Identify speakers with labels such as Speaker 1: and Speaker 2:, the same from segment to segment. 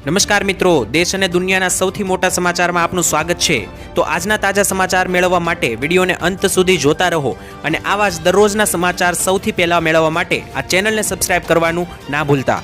Speaker 1: નમસ્કાર મિત્રો, દેશ અને દુનિયાના સૌથી મોટા સમાચારમાં આપનું સ્વાગત છે। તો આજના તાજા સમાચાર મેળવવા માટે વિડીયોને અંત સુધી જોતા રહો અને આવા જ દરરોજના સમાચાર સૌથી પહેલા મેળવવા માટે આ ચેનલને સબસ્ક્રાઇબ કરવાનું ના ભૂલતા।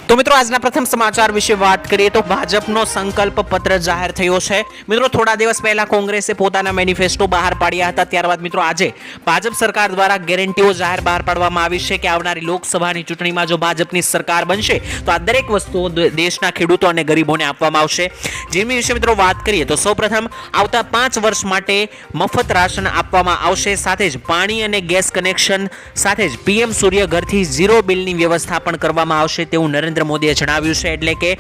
Speaker 1: તો મિત્રો આજના પ્રથમ સમાચાર વિશે વાત કરીએ તો ભાજપનો સંકલ્પ પત્ર જાહેર થયો છે। મિત્રો થોડા દિવસ પહેલા કોંગ્રેસે પોતાના મેનિફેસ્ટો બહાર પાડ્યા હતા, ત્યારબાદ મિત્રો આજે ભાજપ સરકાર દ્વારા ગેરંટીઓ જાહેર બહાર પાડવામાં આવી છે કે આવનારી લોકસભાની ચૂંટણીમાં જો ભાજપની સરકાર બનશે તો આ દરેક વસ્તુઓ દેશના ખેડૂતો અને ગરીબોને આપવામાં આવશે। જેની વિશે મિત્રો વાત કરીએ તો સૌપ્રથમ આવતા 5 વર્ષ માટે મફત રાશન આપવામાં આવશે, સાથે જ પાણી અને ગેસ કનેક્શન સાથે જ પીએમ સૂર્ય ઘરથી ઝીરો બિલની વ્યવસ્થા પણ કરવામાં આવશે તેવું નરેન્દ્ર મોદીએ જણાવ્યું છે। એટલે કે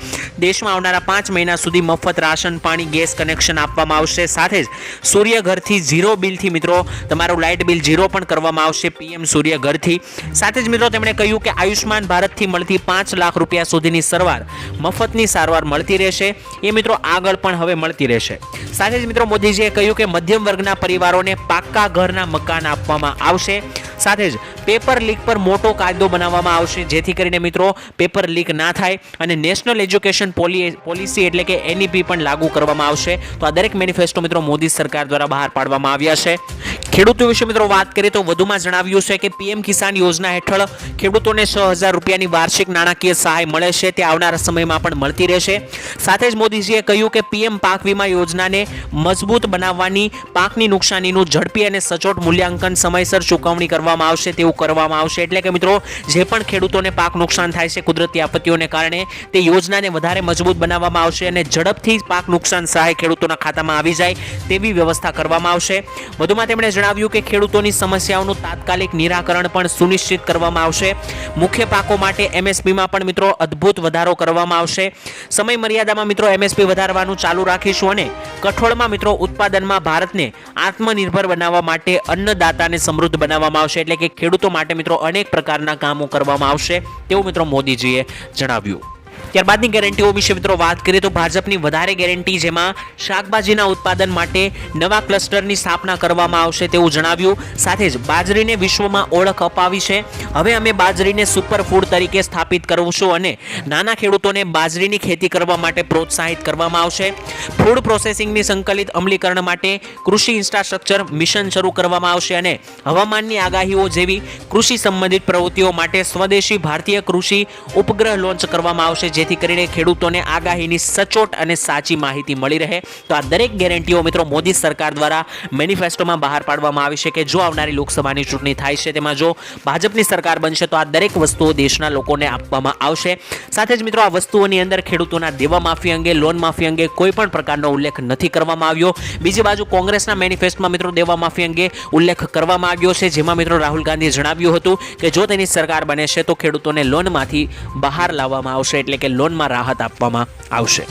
Speaker 1: દેશમાં આવનારા 5 મહિના સુધી મફત રાશન, પાણી, ગેસ કનેક્શન આપવામાં આવશે, સાથે જ સૂર્ય ઘરથી ઝીરો બિલથી મિત્રો તમારું લાઇટ બિલ ઝીરો પણ કરવામાં આવશે પીએમ સૂર્ય ઘરથી। સાથે જ મિત્રો તેમણે કહ્યું કે આયુષ્માન ભારતથી મળતી 5 લાખ રૂપિયા સુધીની સારવાર, મફતની સારવાર મળતી રહેશે, એ મિત્રો આગળ પણ હવે મળતી રહેશે। સાથે જ મિત્રો મોદીજીએ કહ્યું કે મધ્યમ વર્ગના પરિવારોને પાક્કા ઘરના મકાન આપવામાં આવશે, સાથે જ પેપર લીક પર મોટો કાયદો બનાવવામાં આવશે જેથી કરીને મિત્રો પેપર લીક ના થાય અને નેશનલ એજ્યુકેશન પોલિસી એટલે કે એનઈપી પણ લાગુ કરવામાં આવશે। તો આ દરેક મેનિફેસ્ટો મિત્રો મોદી સરકાર દ્વારા બહાર પાડવામાં આવ્યા છે। ખેડૂતો વિશે મિત્રો વાત કરીએ તો વધુમાં જણાવ્યું છે કે પીએમ કિસાન યોજના હેઠળ ખેડૂતોને 6000 રૂપિયાની વાર્ષિક નાણાકીય સહાય મળે છે, તે આવનારા સમયમાં પણ મળતી રહેશે। સાથે જ મોદીજીએ કહ્યું કે પીએમ પાક વીમા યોજનાને મજબૂત બનાવવાની, પાકની નુકસાનીનું ઝડપી અને સચોટ મૂલ્યાંકન, સમયસર ચૂકવણી કરવામાં આવશે તેવું કરવામાં આવશે। એટલે કે મિત્રો જે પણ ખેડૂતોને પાક નુકસાન થાય છે કુદરતી આપત્તિઓને કારણે, તે યોજનાને વધારે મજબૂત બનાવવામાં આવશે અને ઝડપથી પાક નુકસાન સહાય ખેડૂતોના ખાતામાં આવી જાય તેવી વ્યવસ્થા કરવામાં આવશે। વધુમાં તેમણે જણાવ્યું કે ખેડૂતોની સમસ્યાઓનું તાત્કાલિક નિરાકરણ પણ સુનિશ્ચિત કરવામાં આવશે। મુખ્ય પાકો માટે એમએસપીમાં પણ મિત્રો અદ્ભુત વધારો કરવામાં આવશે। સમય મર્યાદામાં મિત્રો એમએસપી વધારવાનું ચાલુ રાખીશું અને કઠોળમાં મિત્રો ઉત્પાદનમાં ભારતને આત્મનિર્ભર બનાવવા માટે અન્નદાતાને સમૃદ્ધ બનાવવામાં આવશે। એટલે કે ખેડૂતો માટે મિત્રો અનેક પ્રકારના કામો કરવામાં આવશે તેવું મિત્રો મોદીજીએ જણાવ્યું। ત્યારબાદની ગેરંટીઓ વિશે મિત્રો વાત કરીએ તો ભાજપની વધારે ગેરંટી, જેમાં શાકભાજીના ઉત્પાદન માટે નવા ક્લસ્ટરની સ્થાપના કરવામાં આવશે તેવું જણાવ્યું। સાથે જ બાજરીને વિશ્વમાં ઓળખ અપાવી છે, હવે અમે બાજરીને સુપરફૂડ તરીકે સ્થાપિત કરશું અને નાના ખેડૂતોને બાજરીની ખેતી કરવા માટે પ્રોત્સાહિત કરવામાં આવશે। ફૂડ પ્રોસેસિંગની સંકલિત અમલીકરણ માટે કૃષિ ઇન્ફ્રાસ્ટ્રક્ચર મિશન શરૂ કરવામાં આવશે અને હવામાનની આગાહીઓ જેવી કૃષિ સંબંધિત પ્રવૃત્તિઓ માટે સ્વદેશી ભારતીય કૃષિ ઉપગ્રહ લોન્ચ કરવામાં આવશે જેથી કરીને ખેડૂતોને આગાહીની સચોટ અને સાચી માહિતી મળી રહે। તો આ દરેક ગેરંટીઓ મિત્રો મોદી સરકાર દ્વારા મેનિફેસ્ટોમાં બહાર પાડવામાં આવી છે કે જો આવનારી લોકસભાની ચૂંટણી થાય છે તેમાં જો ભાજપની સરકાર બનશે તો આ દરેક વસ્તુઓ દેશના લોકોને આપવામાં આવશે। સાથે જ મિત્રો આ વસ્તુઓની અંદર ખેડૂતોના દેવા માફી અંગે, લોન માફી અંગે કોઈ પણ પ્રકારનો ઉલ્લેખ નથી કરવામાં આવ્યો। બીજી બાજુ કોંગ્રેસના મેનિફેસ્ટોમાં મિત્રો દેવા માફી અંગે ઉલ્લેખ કરવામાં આવ્યો છે, જેમાં મિત્રો રાહુલ ગાંધીએ જણાવ્યું હતું કે જો તેની સરકાર બને છે તો ખેડૂતોને લોનમાંથી બહાર લાવવામાં આવશે, એટલે કે લોનમાં રાહત આપવામાં આવશે।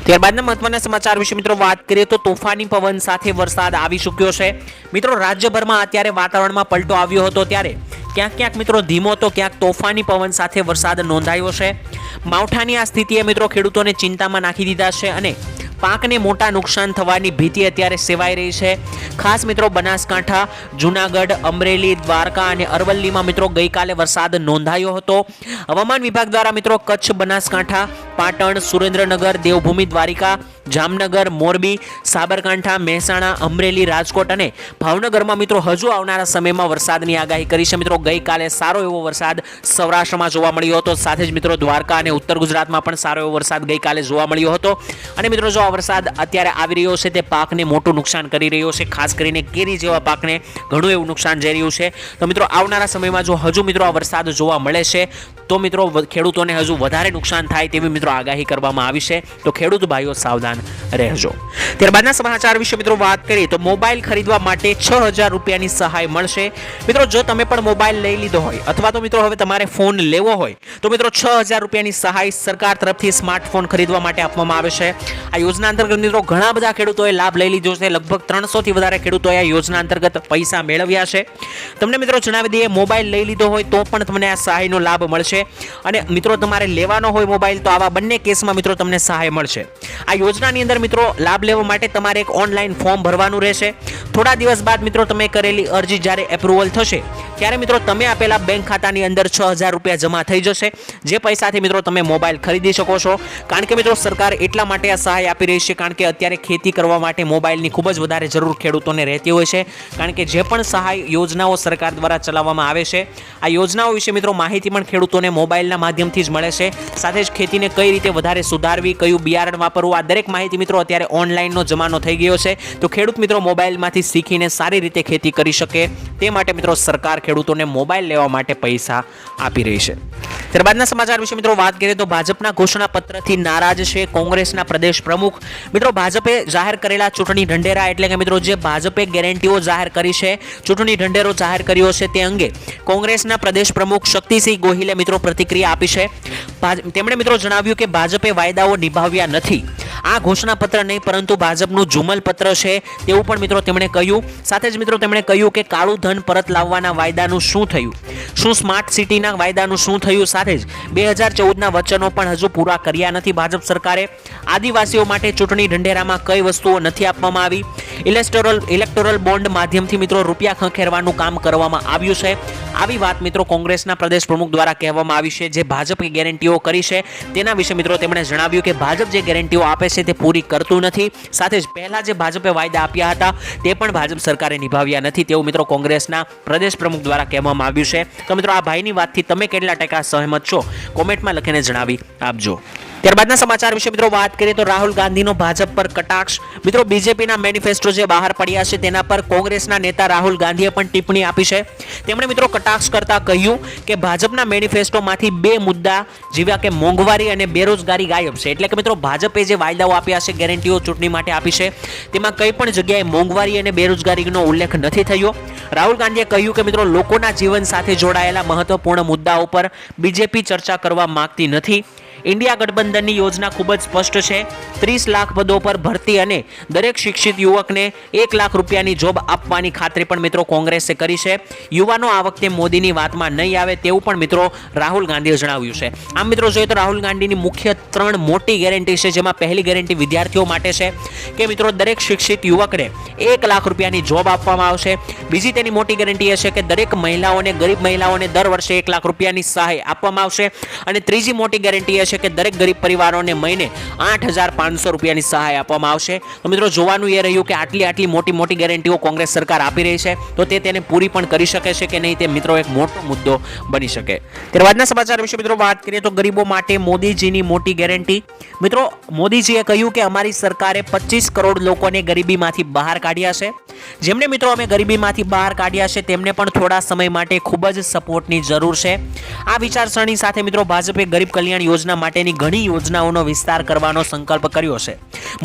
Speaker 1: ત્યારબાદના મહત્વના સમાચાર વિશે મિત્રો વાત કરીએ તો તોફાની પવન સાથે વરસાદ આવી ચૂક્યો છે। મિત્રો રાજ્યભરમાં અત્યારે વાતાવરણમાં પલટો આવ્યો હતો, ત્યારે ક્યાંક ક્યાંક મિત્રો ધીમો તો ક્યાંક તોફાની પવન સાથે વરસાદ નોંધાયો છે। માવઠાની આ સ્થિતિએ મિત્રો ખેડૂતોને ચિંતામાં નાખી દીધા છે અને પાકને મોટા નુકસાન થવાની ભીતિ અત્યારે સેવાઈ રહી છે। ખાસ મિત્રો બનાસકાંઠા, જૂનાગઢ, અમરેલી, દ્વારકા અને અરવલ્લીમાં મિત્રો ગઈકાલે વરસાદ નોંધાયો હતો। હવામાન વિભાગ દ્વારા મિત્રો કચ્છ, બનાસકાંઠા, પાટણ, સુરેન્દ્રનગર, દેવભૂમિ દ્વારિકા, જામનગર, મોરબી, સાબરકાંઠા, મહેસાણા, અમરેલી, રાજકોટ અને ભાવનગરમાં મિત્રો હજુ આવનારા સમયમાં વરસાદની આગાહી કરી છે। મિત્રો ગઈકાલે સારો એવો વરસાદ સૌરાષ્ટ્રમાં જોવા મળ્યો હતો, સાથે જ મિત્રો દ્વારકા અને ઉત્તર ગુજરાતમાં પણ સારો એવો વરસાદ ગઈકાલે જોવા મળ્યો હતો। અને મિત્રો જો આ વરસાદ અત્યારે આવી રહ્યો છે તે પાકને મોટું નુકસાન કરી રહ્યો છે, ખાસ કરીને કેરી જેવા પાકને ઘણું એવું નુકસાન જઈ રહ્યું છે। તો મિત્રો આવનારા સમયમાં જો હજુ મિત્રો આ વરસાદ જોવા મળે છે તો મિત્રો ખેડૂતોને હજુ વધારે નુકસાન થાય તેવી મિત્રો આગાહી કરવામાં આવી છે। તો ખેડૂત ભાઈઓ સાવધાન રહેજો। ત્યારબાદના સમાચાર વિશે મિત્રો વાત કરીએ તો મોબાઈલ ખરીદવા માટે 6000 રૂપિયાની સહાય મળશે। મિત્રો જો તમે પણ મોબાઈલ લઈ લીધો હોય અથવા તો મિત્રો હવે તમારે ફોન લેવો હોય તો મિત્રો 6000 રૂપિયાની સહાય સરકાર તરફથી સ્માર્ટફોન ખરીદવા માટે આપવામાં આવે છે। આ યોજના અંતર્ગત મિત્રો ઘણા બધા ખેડૂતોએ લાભ લઈ લીધો છે. લગભગ 300 થી વધારે ખેડૂતોએ આ યોજના અંતર્ગત પૈસા મેળવ્યા છે. તમને મિત્રો જણાવી દઈએ, મોબાઈલ લઈ લીધો હોય તો પણ તમને આ સહાયનો લાભ મળશે. અને મિત્રો તમારે લેવાનો હોય મોબાઈલ તો આવા બંને કેસમાં મિત્રો તમને સહાય મળશે. આ યોજનાની અંદર મિત્રો લાભ લેવા માટે તમારે એક ઓનલાઈન ફોર્મ ભરવાનું રહેશે. થોડા દિવસ બાદ મિત્રો તમે કરેલી અરજી જ્યારે એપ્રુવલ થશે ત્યારે મિત્રો તમે આપેલા બેંક ખાતાની અંદર 6000 રૂપિયા જમા થઈ જશે, જે પૈસાથી મિત્રો તમે મોબાઈલ ખરીદી શકો છો. કારણ કે મિત્રો સરકાર એટલા માટે આ સહાય આપી રહી છે કારણ કે અત્યારે ખેતી કરવા માટે મોબાઈલની ખૂબ જ વધારે જરૂર ખેડૂતોને રહેતી હોય છે. કારણ કે જે પણ સહાય યોજનાઓ સરકાર દ્વારા ચલાવવામાં આવે છે, આ યોજનાઓ વિશે મિત્રો માહિતી પણ ખેડૂતોને મોબાઈલના માધ્યમથી જ મળે છે. સાથે જ ખેતીને કઈ રીતે વધારે સુધારવી, કયું બિયારણ વાપરવું, આ દરેક માહિતી મિત્રો અત્યારે ઓનલાઈનનો જમાનો થઈ ગયો છે. તો ખેડૂત મિત્રો મોબાઈલમાંથી શીખીને સારી રીતે ખેતી કરી શકે તે માટે મિત્રો સરકાર ખેડૂતોને મોબાઈલ લેવા માટે પૈસા આપી રહી છે. ત્યારબાદના સમાચાર વિશે મિત્રો વાત કરીએ તો ભાજપના ઘોષણાપત્રથી નારાજ છે કોંગ્રેસના પ્રદેશ પ્રમુખ. મિત્રો ભાજપે જાહેર કરેલા ચૂંટણી ઢંઢેરા એટલે કે મિત્રો જે ભાજપે ગેરંટીઓ જાહેર કરી છે, ચૂંટણી ઢંઢેરો જાહેર કર્યો છે તે અંગે કોંગ્રેસના પ્રદેશ પ્રમુખ શક્તિસિંહ ગોહિલે મિત્રો પ્રતિક્રિયા આપી છે. તેમણે મિત્રો જણાવ્યું કે ભાજપે વાયદાઓ નિભાવ્યા નથી. આ ઘોષણાપત્ર નહીં પરંતુ ભાજપનું જુમલપત્ર છે તેવું પણ મિત્રો તેમણે કહ્યું. સાથે જ મિત્રો તેમણે કહ્યું કે કાળું ધન પરત લાવવાના વાયદાનું શું થયું, શું સ્માર્ટ સિટીના વાયદાનું શું થયું. સાથે જ 2014ના વચનો પણ હજુ પૂરા કર્યા નથી ભાજપ સરકારે. આદિવાસીઓ માટે ચૂંટણી ઢંઢેરામાં કઈ વસ્તુઓ નથી આપવામાં આવી. ઇલેક્ટોરલ બોન્ડ માધ્યમથી મિત્રો રૂપિયા ખંખેરવાનું કામ કરવામાં આવ્યું છે. આવી વાત મિત્રો કોંગ્રેસના પ્રદેશ પ્રમુખ દ્વારા કહેવામાં આવી છે. જે ભાજપે ગેરંટીઓ કરી છે તેના વિશે મિત્રો તેમણે જણાવ્યું કે ભાજપ જે ગેરંટીઓ આપે છે તે પૂરી કરતું નથી. સાથે જ પહેલા જે ભાજપે વાયદા આપ્યા હતા તે પણ ભાજપ સરકારે નિભાવ્યા નથી તેવું મિત્રો કોંગ્રેસના પ્રદેશ પ્રમુખ દ્વારા કહેવામાં આવ્યું છે. તો મિત્રો આ ભાઈની વાતથી તમે કેટલા ટકા સહમત છો કોમેન્ટમાં લખીને જણાવી આપજો. ત્યારબાદના સમાચાર વિશે મિત્રો વાત કરીએ તો રાહુલ ગાંધીનો ભાજપ પર કટાક્ષ. મિત્રો બીજેપીના મેનિફેસ્ટો જે બહાર પડ્યા છે તેના પર કોંગ્રેસના નેતા રાહુલ ગાંધીએ પણ ટિપ્પણી આપી છે. તેમણે મિત્રો કટાક્ષ કરતા કહ્યું કે ભાજપના મેનિફેસ્ટોમાંથી 2 મુદ્દા જેવા કે મોંઘવારી અને બેરોજગારી ગાયબ છે. એટલે કે મિત્રો ભાજપે જે વાયદાઓ આપ્યા છે, ગેરંટીઓ ચૂંટણી માટે આપી છે, તેમાં કંઈ પણ જગ્યાએ મોંઘવારી અને બેરોજગારીનો ઉલ્લેખ નથી થયો. રાહુલ ગાંધીએ કહ્યું કે મિત્રો લોકોના જીવન સાથે જોડાયેલા મહત્વપૂર્ણ મુદ્દાઓ પર બીજેપી ચર્ચા કરવા માંગતી નથી. ઇન્ડિયા ગઠબંધનની યોજના ખૂબ જ સ્પષ્ટ છે. 30 લાખ પદો પર ભરતી અને દરેક શિક્ષિત યુવકને 1 લાખ રૂપિયાની જોબ આપવાની ખાતરી પણ મિત્રો કોંગ્રેસે કરી છે. યુવાનો આ વખતે મોદીની વાતમાં નહીં આવે તેવું પણ મિત્રો રાહુલ ગાંધીએ જણાવ્યું છે. આમ મિત્રો જોઈએ તો રાહુલ ગાંધીની મુખ્ય 3 મોટી ગેરંટી છે, જેમાં પહેલી ગેરંટી વિદ્યાર્થીઓ માટે છે કે મિત્રો દરેક શિક્ષિત યુવકને 1 લાખ રૂપિયાની જોબ આપવામાં આવશે. બીજી તેની મોટી ગેરંટી એ છે કે દરેક મહિલાઓને, ગરીબ મહિલાઓને દર વર્ષે 1 લાખ રૂપિયાની સહાય આપવામાં આવશે. અને ત્રીજી મોટી ગેરંટી એ છે કે દરેક ગરીબ પરિવારોને મહિને 8500 રૂપિયાની સહાય આપવામાં આવશે. તો મિત્રો જોવાનું એ રહ્યું કે આટલી મોટી ગેરંટીઓ કોંગ્રેસ સરકાર આપી રહી છે તો તે તેને પૂરી પણ કરી શકે છે કે નહીં તે મિત્રો એક મોટો મુદ્દો બની શકે. ત્યારબાદના સમાચાર વિશે મિત્રો વાત કરીએ તો ગરીબો માટે મોદીજીની મોટી ગેરંટી. મિત્રો મોદીજીએ કહ્યું કે અમારી સરકારે 25 કરોડ લોકોને ગરીબીમાંથી બહાર કાઢ્યા છે. જેમને મિત્રો અમે ગરીબીમાંથી બહાર કાઢ્યા છે તેમને પણ થોડા સમય માટે ખૂબ જ સપોર્ટની જરૂર છે. આ વિચારસરણી સાથે મિત્રો ભાજપે ગરીબ કલ્યાણ યોજના માટેની ઘણી યોજનાઓનો વિસ્તાર કરવાનો સંકલ્પ કર્યો છે.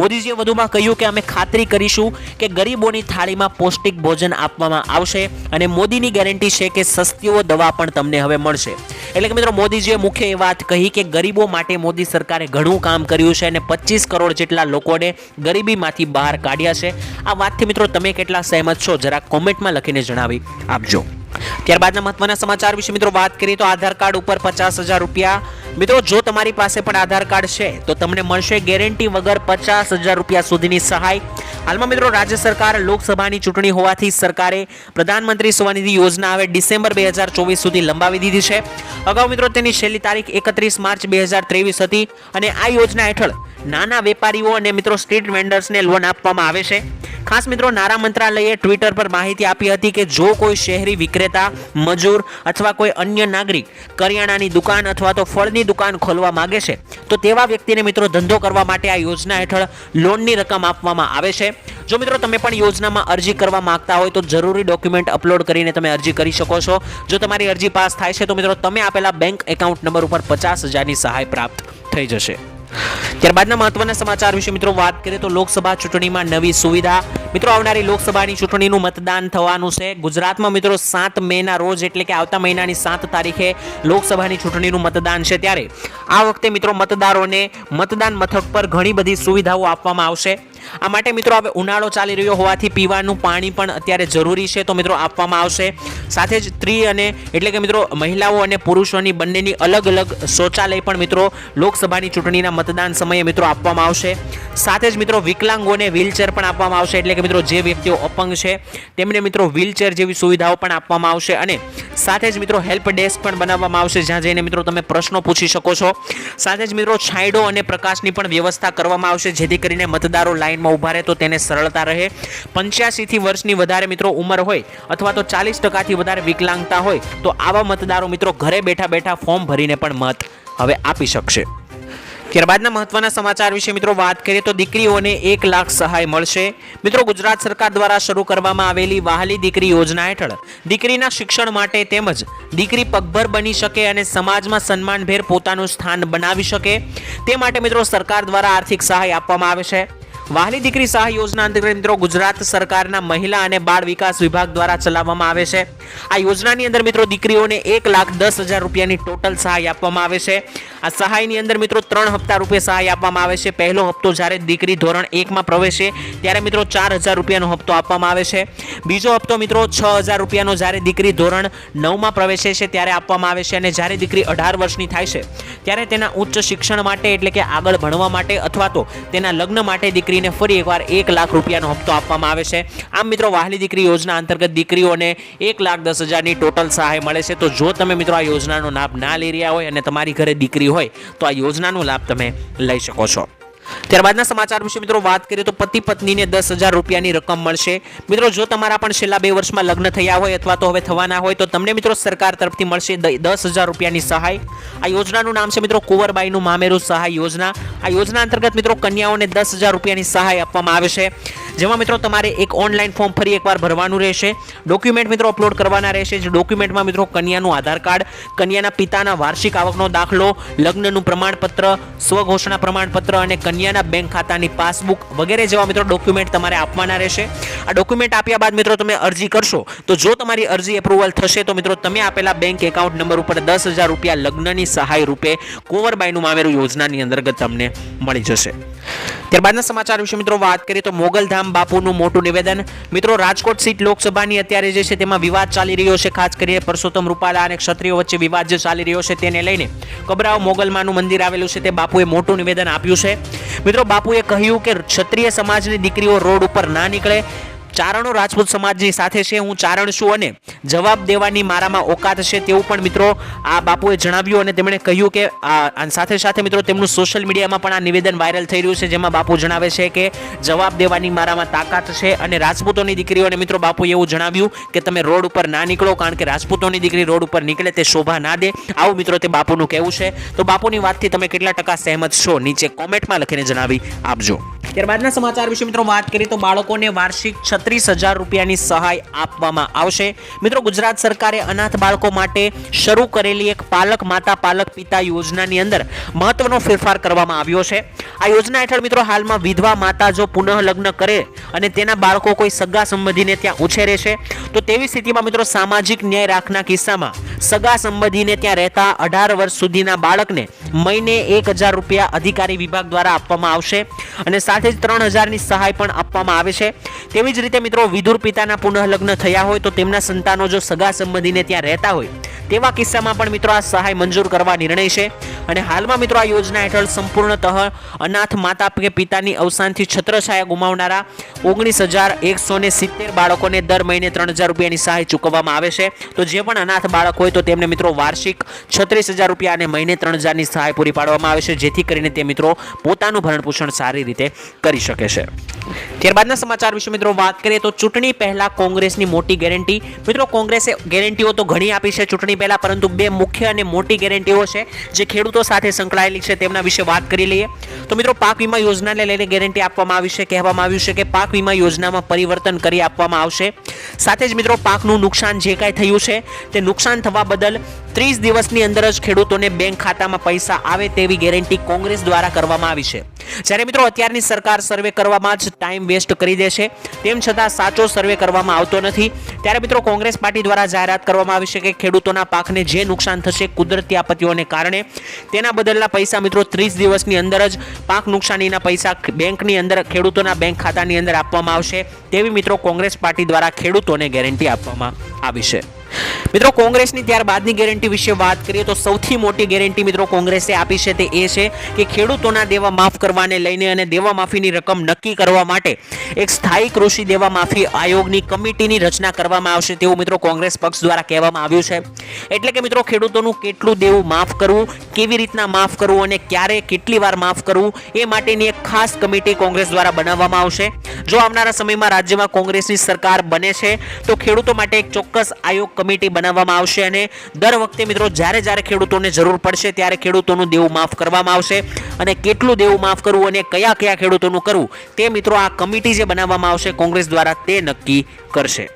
Speaker 1: મોદીજીએ વધુમાં કહ્યું કે અમે ખાતરી કરીશું કે ગરીબોની થાળીમાં પૌષ્ટિક ભોજન આપવામાં આવશે અને મોદીની ગેરંટી છે કે સસ્તીઓ દવા પણ તમને હવે મળશે. એટલે કે મિત્રો મોદીજીએ મુખ્ય એ વાત કહી કે ગરીબો માટે મોદી સરકારે ઘણું કામ કર્યું છે અને 25 કરોડ જેટલા લોકોને ગરીબીમાંથી બહાર કાઢ્યા છે. આ વાતથી મિત્રો તમે કેટલા સહેમત છો જરા કોમેન્ટમાં લખીને જણાવી આપજો. ત્યારબાદના મહત્વના સમાચાર વિશે મિત્રો વાત કરીએ તો આધાર કાર્ડ ઉપર 50,000 રૂપિયા. મિત્રો જો તમારી પાસે પણ આધાર કાર્ડ છે તો તમને મળશે ગેરંટી વગર 50,000 રૂપિયા સુધીની સહાય. હાલમાં મિત્રો રાજ્ય સરકાર લોકસભાની ચૂંટણી હોવાથી સરકારે પ્રધાનમંત્રી સ્વનિધિ યોજના હવે ડિસેમ્બર 2024 સુધી લંબાવી દીધી છે. અગાઉ મિત્રો તેની છેલ્લી તારીખ 31 માર્ચ 2023 હતી અને આ યોજના હેઠળ નાના વેપારીઓ અને મિત્રો સ્ટ્રીટ વેન્ડર્સને લોન આપવામાં આવે છે. ખાસ મિત્રો નાણાં મંત્રાલયે ટ્વિટર પર માહિતી આપી હતી કે જો કોઈ શહેરી વિક્રેતા, મજૂર અથવા કોઈ અન્ય નાગરિક કરિયાણાની દુકાન અથવા તો ફળની દુકાન ખોલવા માંગે છે તો તેવા વ્યક્તિને મિત્રો ધંધો કરવા માટે આ યોજના હેઠળ લોનની રકમ આપવામાં આવે છે. જો મિત્રો તમે પણ યોજનામાં અરજી કરવા માંગતા હોય તો જરૂરી ડોક્યુમેન્ટ અપલોડ કરીને તમે અરજી કરી શકો છો. જો તમારી અરજી પાસ થાય છે તો મિત્રો તમે આપેલા બેંક એકાઉન્ટ નંબર ઉપર 50,000ની સહાય પ્રાપ્ત થઈ જશે. ત્યારબાદના મહત્વના સમાચાર વિશે મિત્રો વાત કરીએ તો લોકસભા ચૂંટણીમાં નવી સુવિધા. મિત્રો આવનારી લોકસભાની ચૂંટણીનું મતદાન થવાનું છે ગુજરાતમાં મિત્રો 7 મેના રોજ, એટલે કે આવતા મહિનાની 7 તારીખે લોકસભાની ચૂંટણીનું મતદાન છે. ત્યારે આ વખતે મિત્રો મતદારોને મતદાન મથક પર ઘણી બધી સુવિધાઓ આપવામાં આવશે. આ માટે મિત્રો હવે ઉનાળો ચાલી રહ્યો હોવાથી પીવાનું પાણી પણ અત્યારે જરૂરી છે, તો મિત્રો આપવામાં આવશે. સાથે જ સ્ત્રી અને એટલે કે મિત્રો મહિલાઓ અને પુરુષોની બંનેની અલગ અલગ શૌચાલય પણ મિત્રો લોકસભાની ચૂંટણીના મતદાન સમયે મિત્રો આપવામાં આવશે. સાથે જ મિત્રો વિકલાંગોને વ્હીલચેર પણ આપવામાં આવશે, એટલે કે મિત્રો જે વ્યક્તિઓ અપંગ છે તેમને મિત્રો વ્હીલચેર જેવી સુવિધાઓ પણ આપવામાં આવશે. અને સાથે જ મિત્રો હેલ્પ ડેસ્ક પણ બનાવવામાં આવશે, જ્યાં જઈને મિત્રો તમે પ્રશ્નો પૂછી શકો છો. સાથે જ મિત્રો છાંયડો અને પ્રકાશની પણ વ્યવસ્થા કરવામાં આવશે, જેથી કરીને મતદારો લાઈનમાં ઊભા રહે તો તેને સરળતા રહે. 85 વર્ષની વધારે મિત્રો ઉંમર હોય અથવા તો 40% વધારે વિકલાંગતા હોય તો આવા મતદારો મિત્રો ઘરે બેઠા બેઠા ફોર્મ ભરીને પણ મત હવે આપી શકશે. ત્યારબાદના મહત્વના સમાચાર વિશે મિત્રો વાત કરીએ તો દીકરીઓને 1 લાખ સહાય મળશે. મિત્રો ગુજરાત સરકાર દ્વારા શરૂ કરવામાં આવેલી વહાલી દીકરી યોજના હેઠળ દીકરીના શિક્ષણ માટે તેમજ દીકરી પગભર બની શકે અને સમાજમાં સન્માનભેર પોતાનું સ્થાન બનાવી શકે તે માટે મિત્રો સરકાર દ્વારા આર્થિક સહાય આપવામાં આવે છે. વહાલી દીકરી સહાય યોજના અંતર્ગત મિત્રો ગુજરાત સરકારના મહિલા અને બાળ વિકાસ વિભાગ દ્વારા ચલાવવામાં આવે છે. આ યોજનાની અંદર મિત્રો દીકરીઓને 1,10,000 રૂપિયાની ટોટલ સહાય આપવામાં આવે છે. આ સહાયની અંદર મિત્રો 3 હપ્તા રૂપે સહાય આપવામાં આવે છે. પહેલો હપ્તો જ્યારે દીકરી ધોરણ 1 માં પ્રવેશે ત્યારે મિત્રો 4,000 રૂપિયાનો હપ્તો આપવામાં આવે છે. બીજો હપ્તો મિત્રો 6,000 રૂપિયાનો જ્યારે દીકરી ધોરણ 9 માં પ્રવેશે છે ત્યારે આપવામાં આવે છે. અને જ્યારે દીકરી 18 વર્ષની થાય છે ત્યારે તેના ઉચ્ચ શિક્ષણ માટે એટલે કે આગળ ભણવા માટે અથવા તો તેના લગ્ન માટે દીકરી ફરી એકવાર 1 લાખ રૂપિયાનો હપ્તો આપવામાં આવે છે. આમ મિત્રો વહાલી દીકરી યોજના અંતર્ગત દીકરીઓને 1,10,000ની ટોટલ સહાય મળે છે. તો જો તમે મિત્રો આ યોજનાનો લાભ ના લઈ રહ્યા હોય અને તમારી ઘરે દીકરી હોય તો આ યોજનાનો લાભ તમે લઈ શકો છો. ત્યારબાદના સમાચાર વિશે મિત્રો વાત કરીએ તો પતિ પત્નીને 10,000 રૂપિયાની રકમ મળશે. મિત્રો જો તમારા પણ છેલ્લા 2 વર્ષમાં લગ્ન થયા હોય અથવા તો હવે થવાના હોય તો તમને મિત્રો સરકાર તરફથી મળશે 10,000 રૂપિયાની સહાય. આ યોજનાનું નામ છે મિત્રો કુંવરબાઈનું મામેરું સહાય યોજના. આ યોજના અંતર્ગત મિત્રો કન્યાઓને 10,000 રૂપિયાની સહાય આપવામાં આવે છે, જેમાં મિત્રો તમારે એક ઓનલાઈન ફોર્મ ફરી એકવાર ભરવાનું રહેશે. ડોક્યુમેન્ટ મિત્રો અપલોડ કરવાના રહેશે. જે ડોક્યુમેન્ટમાં મિત્રો કન્યાનું આધાર કાર્ડ, કન્યાના પિતાના વાર્ષિક આવકનો દાખલો, લગ્નનું પ્રમાણપત્ર, સ્વઘોષણા પ્રમાણપત્ર અને કન્યાના બેંક ખાતાની પાસબુક વગેરે જેવા મિત્રો ડોક્યુમેન્ટ તમારે આપવાના રહેશે. આ ડોક્યુમેન્ટ આપ્યા બાદ મિત્રો તમે અરજી કરશો તો જો તમારી અરજી એપ્રુવલ થશે તો મિત્રો તમે આપેલા બેંક એકાઉન્ટ નંબર ઉપર 10,000 રૂપિયા લગ્નની સહાય રૂપે કુંવરબાઈનું મામેરું યોજનાની અંતર્ગત તમને મળી જશે. ત્યારબાદના સમાચાર વિશે મિત્રો વાત કરીએ તો મોગલધામ બાપુનું મોટું નિવેદન. મિત્રો રાજકોટ સીટ લોકસભાની અત્યારે જે છે તેમાં વિવાદ ચાલી રહ્યો છે. ખાસ કરીને પરસોત્તમ રૂપાલા અને ક્ષત્રિયો વચ્ચે વિવાદ જે ચાલી રહ્યો છે તેને લઈને કબરાવ મોગલમાનું મંદિર આવેલું છે તે બાપુએ મોટું નિવેદન આપ્યું છે. મિત્રો બાપુએ કહ્યું કે ક્ષત્રિય સમાજની દીકરીઓ રોડ ઉપર ના નીકળે. ચારણો રાજપૂત સમાજની સાથે છે, હું ચારણ છું અને જવાબ દેવાની મારામાં ઓકાત છે તેવું પણ મિત્રો આ બાપુએ જણાવ્યું. અને તેમણે કહ્યું કે સાથે સાથે મિત્રો તેમનું સોશિયલ મીડિયામાં પણ આ નિવેદન વાયરલ થઈ રહ્યું છે, જેમાં બાપુ જણાવે છે કે જવાબ દેવાની મારામાં તાકાત છે. અને રાજપૂતોની દીકરીઓને મિત્રો બાપુએ એવું જણાવ્યું કે તમે રોડ ઉપર ના નીકળો, કારણ કે રાજપૂતોની દીકરી રોડ ઉપર નીકળે તે શોભા ના દે. આવું મિત્રો તે બાપુનું કહેવું છે. તો બાપુની વાતથી તમે કેટલા ટકા સહેમત છો નીચે કોમેન્ટમાં લખીને જણાવી આપજો. ત્યારબાદના સમાચાર વિશે મિત્રો વાત કરીએ તો બાળકોને વાર્ષિક 36,000 રૂપિયાની સહાય આપવામાં આવશે. મિત્રો ગુજરાત સરકારે અનાથ બાળકો માટે શરૂ કરેલી એક પાલક માતા પાલક પિતા યોજનાની અંદર મહત્વનો ફેરફાર કરવામાં આવ્યો છે. આ યોજના હેઠળ મિત્રો હાલમાં વિધવા માતા જો પુનઃ લગ્ન કરે અને તેના બાળકો કોઈ સગા સંબંધીને ત્યાં ઉછેરે છે તો તેવી સ્થિતિમાં મિત્રો સામાજિક ન્યાય રાખના કિસ્સામાં સગા સંબંધીને ત્યાં રહેતા 18 વર્ષ સુધીના બાળકને મહિને 1,000 રૂપિયા અધિકારી વિભાગ દ્વારા આપવામાં આવશે. અને સાથે જ 3,000ની સહાય પણ આપવામાં આવે છે. તેવી જ રીતે મિત્રો વિધુર પિતાના પુનઃ લગ્ન થયા હોય તો તેમના સંતાનો જો સગા સંબંધીને ત્યાં રહેતા હોય તેવા કિસ્સામાં પણ મિત્રો આ સહાય મંજૂર કરવા નિર્ણય છે. અને હાલમાં મિત્રો આ યોજના હેઠળ સંપૂર્ણતઃ અનાથ માતા કે પિતાની અવસાનથી છત્રછાયા ગુમાવનારા 19,170 બાળકોને દર મહિને 3,000 રૂપિયાની સહાય ચૂકવવામાં આવે છે. તો જે પણ અનાથ બાળક હોય તો તેમને મિત્રો વાર્ષિક 36,000 રૂપિયા અને મહિને 3,000ની સહાય પૂરી પાડવામાં આવે છે, જેથી કરીને તે મિત્રો પોતાનું ભરણપોષણ સારી રીતે કરી શકે છે. ત્યારબાદના સમાચાર વિશે મિત્રો વાત કરીએ તો ચૂંટણી પહેલા કોંગ્રેસની મોટી ગેરંટી. મિત્રો કોંગ્રેસે ગેરંટીઓ તો ઘણી આપી છે ચૂંટણી પહેલા, પરંતુ બે મુખ્ય અને મોટી ગેરંટીઓ છે જે ખેડૂતો સાથે સંકળાયેલી છે, તેમના વિશે વાત કરી લઈએ. તો મિત્રો, પાક વીમા યોજનાને લઈને ગેરંટી આપવામાં આવી છે. કહેવામાં આવ્યું છે કે પાક વીમા યોજનામાં પરિવર્તન કરી આપવામાં આવશે. સાથે જ મિત્રો, પાકનું નુકસાન જે કાંઈ થયું છે તે નુકસાન થવા બદલ 30 દિવસની અંદર જ ખેડૂતોને બેંક ખાતામાં પૈસા આવે તેવી ગેરંટી કોંગ્રેસ દ્વારા કરવામાં આવી છે. જ્યારે મિત્રો, અત્યારની સરકાર સર્વે કરવામાં જ ટાઈમ વેસ્ટ કરી દે છે, તેમ છતાં સાચો સર્વે કરવામાં આવતો નથી. ત્યારે મિત્રો, કોંગ્રેસ પાર્ટી દ્વારા જાહેરાત કરવામાં આવી છે કે ખેડૂતોના પાકને જે નુકસાન થશે કુદરતી આપત્તિઓને કારણે, તેના બદલના પૈસા મિત્રો 30 દિવસની અંદર જ પાક નુકસાનીના પૈસા બેંકની અંદર, ખેડૂતોના બેંક ખાતાની અંદર આપવામાં આવશે તેવી મિત્રો કોંગ્રેસ પાર્ટી દ્વારા ખેડૂતોને ગેરંટી આપવામાં આવી છે. મિત્રો, કોંગ્રેસની ત્યારબાદની ગેરંટી વિશે વાત કરીએ તો સૌથી મોટી ગેરંટી મિત્રો કોંગ્રેસે આપી છે તે એ છે કે ખેડૂતોના દેવા માફ કરવાને લઈને અને દેવા માફીની રકમ નક્કી કરવા માટે એક સ્થાયી કૃષિ દેવા માફી આયોગની કમિટીની રચના કરવામાં આવશે તેવું મિત્રો કોંગ્રેસ પક્ષ દ્વારા કહેવામાં આવ્યું છે. એટલે કે મિત્રો, ખેડૂતોનું કેટલું દેવું માફ કરવું, કેવી રીતના માફ કરવું અને ક્યારે કેટલી વાર માફ કરવું એ માટેની એક ખાસ કમિટી કોંગ્રેસ દ્વારા બનાવવામાં આવશે. જો આવનારા સમયમાં રાજ્યમાં કોંગ્રેસની સરકાર બને છે તો ખેડૂતો માટે એક ચોક્કસ આયોગ કમિટી બનાવવામાં આવશે અને દર વખતે મિત્રો જ્યારે ખેડૂતોને જરૂર પડશે ત્યારે ખેડૂતોનું દેવું માફ કરવામાં આવશે અને કેટલું દેવું માફ કરવું અને કયા કયા ખેડૂતોનું કરવું તે મિત્રો આ કમિટી જે બનાવવામાં આવશે કોંગ્રેસ દ્વારા તે નક્કી કરશે.